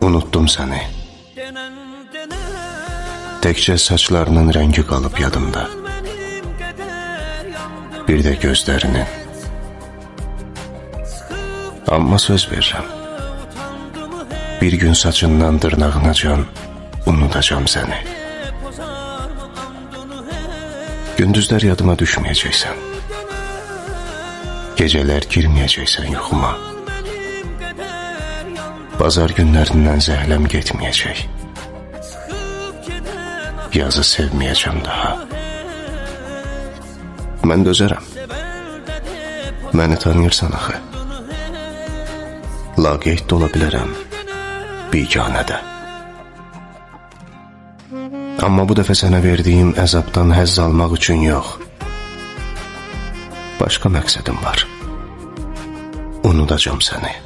Unuttum səni. Təkcə saçlarının rəngi qalıb yadımda. Bir də gözlərinin. Amma söz verirəm. Bir gün saçından dırnağınacan unutacağım səni. Gündüzlər yadıma düşməyəcəksən. Gecələr girməyəcəksən yuxuma. Bazar günlərindən zəhləm getməyəcək. Yazı sevməyəcəm daha. Mən dözərəm. Məni tanıyırsan axı. Laqeyd də ola bilərəm biganədə. Amma bu dəfə sənə verdiyim əzabdan həzz almaq üçün yox. Başqa məqsədim var. Unudacağım səni.